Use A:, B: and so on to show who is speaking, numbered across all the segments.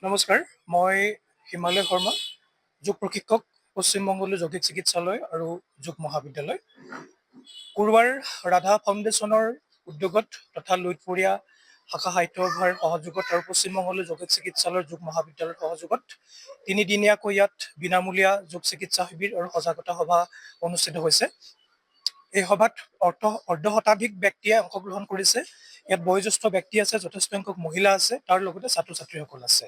A: নমস্কাৰ, মই হিমালয় শৰ্মা, যোগ প্ৰশিক্ষক, পশ্চিম মংগল যৌগিক চিকিৎসালয় আৰু যোগ মহাবিদ্যালয়। কুৰুৱাৰ ৰাধা ফাউণ্ডেশ্যনৰ উদ্যোগত তথা লুইতপৰীয়া শাখা সাহিত্য সভাৰ সহযোগত আৰু পশ্চিম মংগল যৌগিক চিকিৎসালয়ৰ যোগ মহাবিদ্যালয়ৰ সহযোগত তিনিদিনীয়াকৈ ইয়াত বিনামূলীয়া যোগ চিকিৎসা শিবিৰ আৰু সজাগতা সভা অনুষ্ঠিত হৈছে। এই সভাত অৰ্ধশতাধিক ব্যক্তিয়ে অংশগ্ৰহণ কৰিছে। ইয়াত বয়োজ্যেষ্ঠ ব্যক্তি আছে, যথেষ্ট সংখ্যক মহিলা আছে, তাৰ লগতে ছাত্ৰ ছাত্ৰীসকল আছে।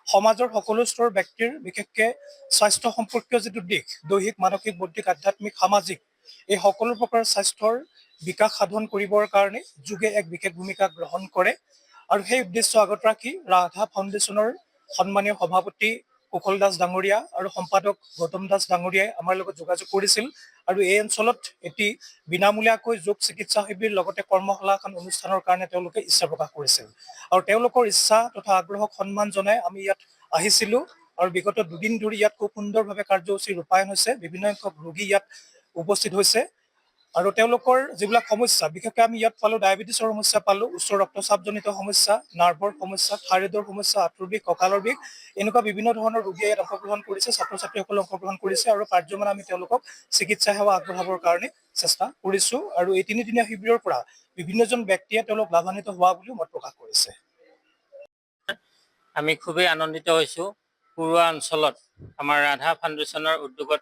A: সমাজৰ সকলো স্তৰৰ ব্যক্তিৰ বিশেষকৈ স্বাস্থ্য সম্পৰ্কীয় যিটো দিশ, দৈহিক, মানসিক, বৌদ্ধিক, আধ্যাত্মিক, সামাজিক, এই সকলো প্ৰকাৰৰ স্বাস্থ্যৰ বিকাশ সাধন কৰিবৰ কাৰণে যোগে এক বিশেষ ভূমিকা গ্ৰহণ কৰে। আৰু সেই উদ্দেশ্য আগত ৰাখি ৰাধা ফাউণ্ডেশ্যনৰ সন্মানীয় সভাপতি কুশল দাস ডাঙৰীয়া আৰু সম্পাদক গৌতম দাস ডাঙৰীয়াই আমাৰ লগত যোগাযোগ কৰিছিল আৰু এই অঞ্চলত এটি বিনামূলীয়াকৈ যোগ চিকিৎসা শিবিৰ লগতে কৰ্মশালা এখন অনুষ্ঠানৰ কাৰণে তেওঁলোকে ইচ্ছা প্ৰকাশ কৰিছিল। আৰু তেওঁলোকৰ ইচ্ছা তথা আগ্ৰহক সন্মান জনাই আমি ইয়াত আহিছিলোঁ আৰু বিগত দুদিন ধৰি ইয়াত খুব সুন্দৰভাৱে কাৰ্যসূচী ৰূপায়ণ হৈছে। বিভিন্ন সংখ্যক ৰোগী ইয়াত উপস্থিত হৈছে আৰু তেওঁলোকৰ যিবিলাক সমস্যা, বিশেষকৈ আমি ইয়াত পালোঁ ডায়েবেটিছৰ সমস্যা পালোঁ, উচ্চ ৰক্তচাপজনিত সমস্যা, নাৰ্ভৰ সমস্যা, থাইৰয়ডৰ সমস্যা, আঁঠুৰ বিষ, কঁকালৰ বিষ, এনেকুৱা বিভিন্ন ধৰণৰ ৰোগীয়ে ইয়াত অংশগ্ৰহণ কৰিছে, ছাত্ৰ ছাত্ৰীসকলে অংশগ্ৰহণ কৰিছে আৰু পাৰ্যমান আমি তেওঁলোকক চিকিৎসা সেৱা আগবঢ়াবৰ কাৰণে চেষ্টা কৰিছোঁ। আৰু এই তিনিদিনীয়া শিবিৰৰ পৰা বিভিন্নজন ব্যক্তিয়ে তেওঁলোক লাভান্বিত হোৱা বুলিও মত প্ৰকাশ কৰিছে।
B: আমি খুবেই আনন্দিত হৈছোঁ। কুৰুৱা অঞ্চলত আমাৰ ৰাধা ফাউণ্ডেশ্যনৰ উদ্যোগত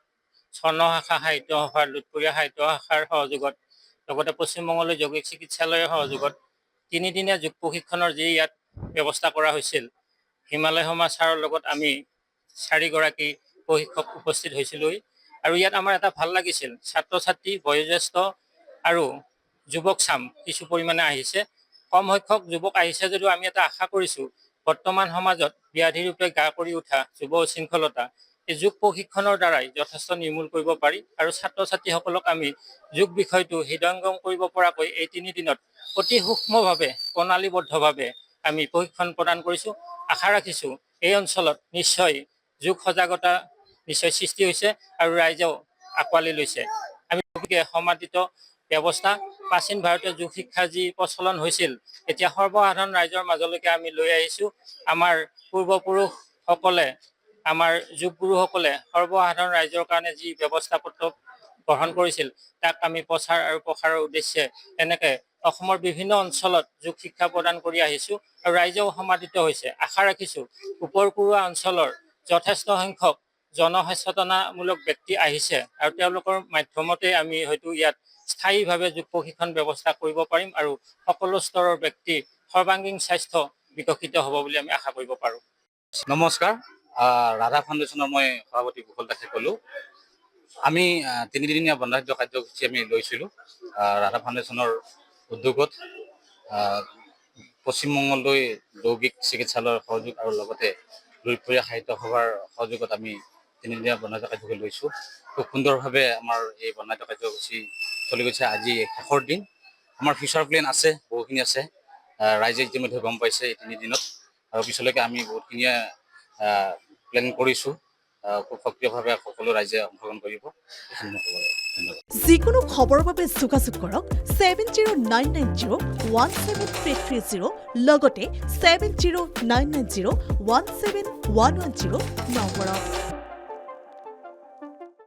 B: স্বৰ্ণ শাখা সাহিত্য সভাৰ, লুইতপৰীয়া সাহিত্য শাখাৰ সহযোগত, লগতে পশ্চিমবংগলৈ যৌগিক চিকিৎসালয়ৰ সহযোগত তিনিদিনীয়া যোগ প্ৰশিক্ষণৰ যি ইয়াত ব্যৱস্থা কৰা হৈছিল, হিমালয় শৰ্মা ছাৰৰ লগত আমি 4গৰাকী প্ৰশিক্ষক উপস্থিত হৈছিলোঁ। আৰু ইয়াত আমাৰ এটা ভাল লাগিছিল, ছাত্ৰ ছাত্ৰী, বয়োজ্যেষ্ঠ আৰু যুৱক চাম কিছু পৰিমাণে আহিছে। কম সংখ্যক যুৱক আহিছে যদিও আমি এটা আশা কৰিছোঁ, বৰ্তমান সমাজত ব্যাধিৰূপে গা কৰি উঠা যুৱ উশৃংখলতা এই যোগ প্ৰশিক্ষণৰ দ্বাৰাই যথেষ্ট নিৰ্মূল কৰিব পাৰি। আৰু ছাত্ৰ ছাত্ৰীসকলক আমি যোগ বিষয়টো হৃদয়ংগম কৰিব পৰাকৈ এই তিনিদিনত অতি সূক্ষ্মভাৱে, প্ৰণালীবদ্ধভাৱে আমি প্ৰশিক্ষণ প্ৰদান কৰিছোঁ। আশা ৰাখিছোঁ এই অঞ্চলত নিশ্চয় যোগ সজাগতা নিশ্চয় সৃষ্টি হৈছে আৰু ৰাইজেও আঁকোৱালি লৈছে। আমি সমাদিত ব্যৱস্থা, প্ৰাচীন ভাৰতীয় যোগ শিক্ষাৰ যি প্ৰচলন হৈছিল, এতিয়া সৰ্বসাধাৰণ ৰাইজৰ মাজলৈকে আমি লৈ আহিছোঁ। আমাৰ পূৰ্বপুৰুষসকলে, আমাৰ যোগগুৰুসকলে সৰ্বসাধাৰণ ৰাইজৰ কাৰণে যি ব্যৱস্থা পত্ৰ গ্ৰহণ কৰিছিল, তাক আমি প্ৰচাৰ আৰু প্ৰসাৰৰ উদ্দেশ্যে এনেকৈ অসমৰ বিভিন্ন অঞ্চলত যোগ শিক্ষা প্ৰদান কৰি আহিছোঁ আৰু ৰাইজেও সমাদিত হৈছে। আশা ৰাখিছোঁ ওপৰ কুৰুৱা অঞ্চলৰ যথেষ্ট সংখ্যক জনসচেতনামূলক ব্যক্তি আহিছে আৰু তেওঁলোকৰ মাধ্যমতে আমি হয়তো ইয়াত স্থায়ীভাৱে যোগ প্ৰশিক্ষণ ব্যৱস্থা কৰিব পাৰিম আৰু সকলো স্তৰৰ ব্যক্তি সৰ্বাংগীন স্বাস্থ্য বিকশিত হ'ব বুলি আমি আশা কৰিব পাৰোঁ।
C: নমস্কাৰ, ৰাধা ফাউণ্ডেশ্যনৰ মই সভাপতি কুশল দাসে ক'লোঁ। আমি তিনিদিনীয়া বন্ধাঢ্য কাৰ্যসূচী আমি লৈছিলোঁ ৰাধা ফাউণ্ডেশ্যনৰ উদ্যোগত। পশ্চিমবংগলৈ যৌগিক চিকিৎসালয়ৰ সহযোগ আৰু লগতে লুইতপৰীয়া সাহিত্য সভাৰ সহযোগত আমি তিনিদিনীয়া বন্ধাঢ্য কাৰ্যসূচী লৈছোঁ। খুব সুন্দৰভাৱে আমাৰ এই বন্ধাঢ্য কাৰ্যসূচী চলি গৈছে। আজি শেষৰ দিন। আমাৰ ফিউচাৰ প্লেন আছে, বহুখিনি আছে। ৰাইজে ইতিমধ্যে গম পাইছে এই তিনিদিনত, আৰু পিছলৈকে আমি বহুতখিনিয়ে প্লেন কৰিছোঁ। খুব সক্ৰিয়ভাৱে সকলো ৰাইজে অংশগ্ৰহণ কৰিব।
D: যিকোনো খবৰৰ বাবে যোগাযোগ কৰক 7099017330 লগতে 7099017110 নম্বৰত।